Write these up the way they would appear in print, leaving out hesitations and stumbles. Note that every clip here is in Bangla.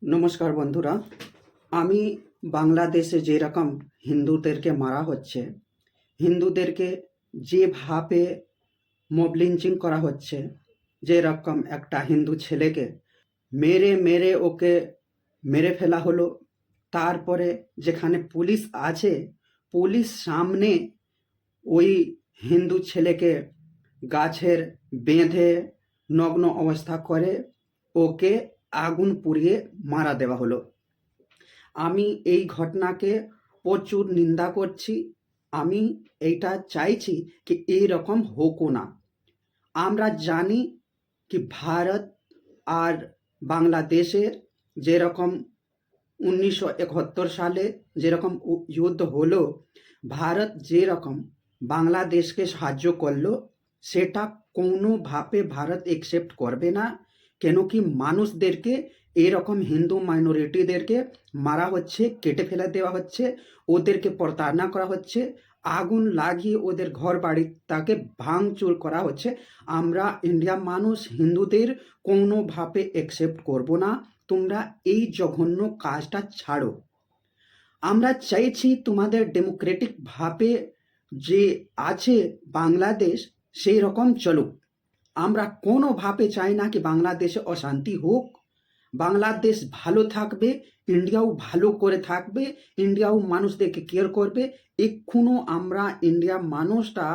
নমস্কার বন্ধুরা। আমি বাংলাদেশে যেরকম হিন্দুদেরকে মারা হচ্ছে, হিন্দুদেরকে যেভাবে মব লিঞ্চিং করা হচ্ছে, যেরকম একটা হিন্দু ছেলেকে মেরে মেরে ওকে মেরে ফেলা হলো। তারপরে যেখানে পুলিশ আছে, পুলিশ সামনে ওই হিন্দু ছেলেকে গাছের বেঁধে নগ্ন অবস্থা করে ওকে আগুন পুড়িয়ে মারা দেওয়া হলো। আমি এই ঘটনাকে প্রচুর নিন্দা করছি। আমি এইটা চাইছি কি এইরকম হোকও না। আমরা জানি কি ভারত আর বাংলাদেশের যেরকম 1971 সালে যেরকম যুদ্ধ হলো, ভারত যেরকম বাংলাদেশকে সাহায্য করলো, সেটা কোনোভাবে ভারত একসেপ্ট করবে না। কেন কি মানুষদেরকে এরকম হিন্দু মাইনরিটিদেরকে মারা হচ্ছে, কেটে ফেলে দেওয়া হচ্ছে, ওদেরকে প্রতারণা করা হচ্ছে, আগুন লাগিয়ে ওদের ঘর বাড়ি তাকে ভাঙচুর করা হচ্ছে। আমরা ইন্ডিয়া মানুষ হিন্দুদের কোনোভাবে একসেপ্ট করব না। তোমরা এই জঘন্য কাজটা ছাড়ো। আমরা চাইছি তোমাদের ডেমোক্রেটিকভাবে যে আছে বাংলাদেশ সেই রকম চলুক। আমরা কোনোভাবে চাই না কি বাংলাদেশে অশান্তি হোক। বাংলাদেশ ভালো থাকবে, ইন্ডিয়াও ভালো করে থাকবে, ইন্ডিয়াও মানুষদেরকে কেয়ার করবে। এক্ষুনো আমরা ইন্ডিয়া মানুষটা,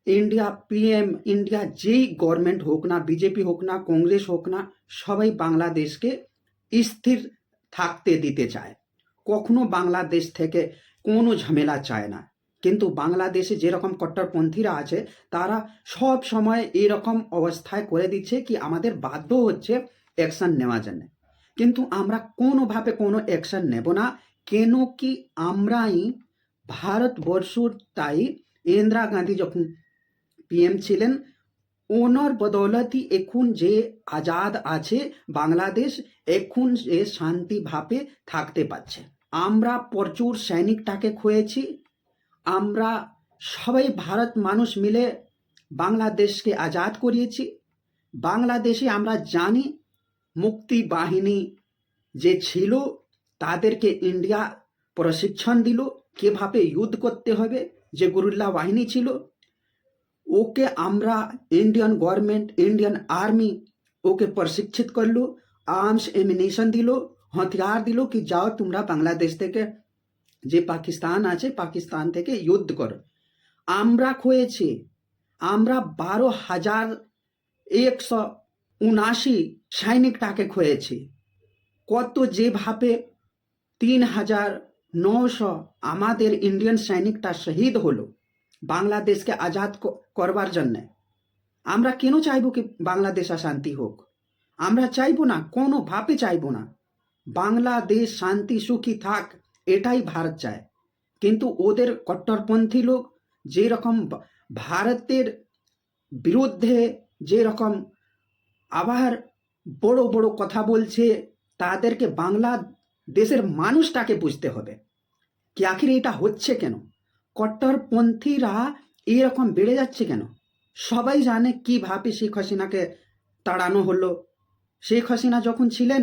ইন্ডিয়া পিএম, ইন্ডিয়া যেই গভর্নমেন্ট হোক না, বিজেপি হোক না, কংগ্রেস হোক না, সবাই বাংলাদেশকে স্থির থাকতে দিতে চায়। কখনো বাংলাদেশ থেকে কোনো ঝামেলা চায় না। কিন্তু বাংলাদেশে যেরকম কট্টরপন্থীরা আছে, তারা সব সময় এরকম অবস্থায় করে দিচ্ছে কি আমাদের বাধ্য হচ্ছে অ্যাকশন নেওয়ার জন্য। কিন্তু আমরা কোনোভাবে কোনো অ্যাকশন নেব না। কেন কি আমরাই ভারতবর্ষর তাই ইন্দিরা গান্ধী যখন পিএম ছিলেন, ওনার বদৌলতই এখন যে আজাদ আছে বাংলাদেশ, এখন যে শান্তিভাবে থাকতে পারছে। আমরা প্রচুর সৈনিকটাকে খুঁয়েছি। আমরা সবাই ভারত মানুষ মিলে বাংলাদেশকে আজাদ করিয়েছি। বাংলাদেশে আমরা জানি মুক্তি বাহিনী যে ছিল, তাদেরকে ইন্ডিয়া প্রশিক্ষণ দিল কিভাবে যুদ্ধ করতে হবে। যে গুরিল্লা বাহিনী ছিল, ওকে আমরা ইন্ডিয়ান গভর্নমেন্ট, ইন্ডিয়ান আর্মি ওকে প্রশিক্ষিত করলো, আর্মস এমিনেশন দিল, হাতিয়ার দিল কি যাও তোমরা বাংলাদেশ থেকে যে পাকিস্তান আছে, পাকিস্তান থেকে যুদ্ধ করো। আমরা খুঁয়েছি। আমরা 12,179 সৈনিকটাকে খুঁয়েছি। কত যেভাবে 3,900 আমাদের ইন্ডিয়ান সৈনিকটা শহীদ হলো বাংলাদেশকে আজাদ করবার জন্যে। আমরা কেন চাইবো কি বাংলাদেশ অশান্তি হোক? আমরা চাইবো না, কোনোভাবে চাইবো না। বাংলাদেশ শান্তি সুখী থাক, এটাই ভারত চায়। কিন্তু ওদের কট্টরপন্থী লোক যেরকম ভারতের বিরুদ্ধে যেরকম আবার বড় বড় কথা বলছে, তাদেরকে বাংলাদেশের মানুষটাকে বুঝতে হবে কি আখির এটা হচ্ছে কেন, কট্টরপন্থীরা এরকম বেড়ে যাচ্ছে কেন। সবাই জানে কিভাবে শেখ হাসিনাকে তাড়ানো হলো। শেখ হাসিনা যখন ছিলেন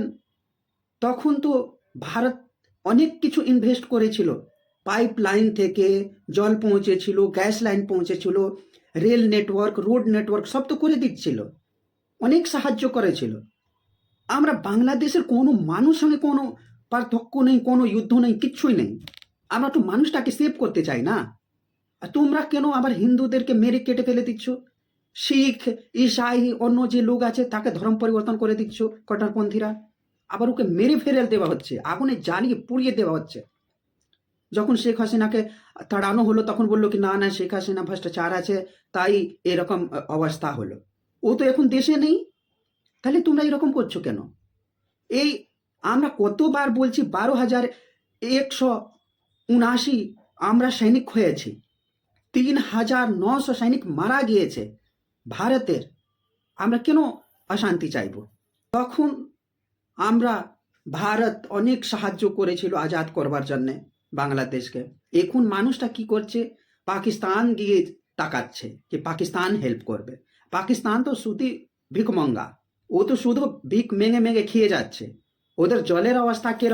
তখন তো ভারত অনেক কিছু ইনভেস্ট করেছিল। পাইপ লাইন থেকে জল পৌঁছেছিল, গ্যাস লাইন পৌঁছেছিল, রেল নেটওয়ার্ক, রোড নেটওয়ার্ক সব তো করে দিচ্ছিল, অনেক সাহায্য করেছিল। আমরা বাংলাদেশের কোনো মানুষ সঙ্গে কোনো পার্থক্য নেই, কোনো যুদ্ধ নেই, কিচ্ছুই নেই। আমরা তো মানুষটাকে সেভ করতে চাই না। আর তোমরা কেন আবার হিন্দুদেরকে মেরে কেটে ফেলে দিচ্ছ? শিখ, ঈসাই, অন্য যে লোক আছে তাকে ধর্ম পরিবর্তন করে দিচ্ছ কট্টরপন্থীরা। আবার ওকে মেরে ফেলে দেওয়া হচ্ছে, আগুনে জ্বালিয়ে পুড়িয়ে দেওয়া হচ্ছে। যখন শেখ হাসিনাকে তাড়ানো হলো তখন বললো কি না না শেখ হাসিনা ভ্রষ্টাচার আছে, তাই এরকম অবস্থা হলো। ও তো এখন দেশে নেই, তাহলে তোমরা এরকম করছো কেন? এই আমরা কতবার বলছি, 12,179 আমরা সৈনিক হয়েছি, 3,900 সৈনিক মারা গিয়েছে ভারতের। আমরা কেন অশান্তি চাইব? তখন আমরা ভারত অনেক সাহায্য করেছিল আজাদ করবার জন্যে বাংলাদেশকে। এখন মানুষটা কি করছে, পাকিস্তান গিয়ে তাকাচ্ছে যে পাকিস্তান হেল্প করবে। পাকিস্তান তো শুধু ভিকমঙ্গা, ও তো শুধু ভিক মেঙে মেঙে খেয়ে যাচ্ছে। ওদের জলের অবস্থা কি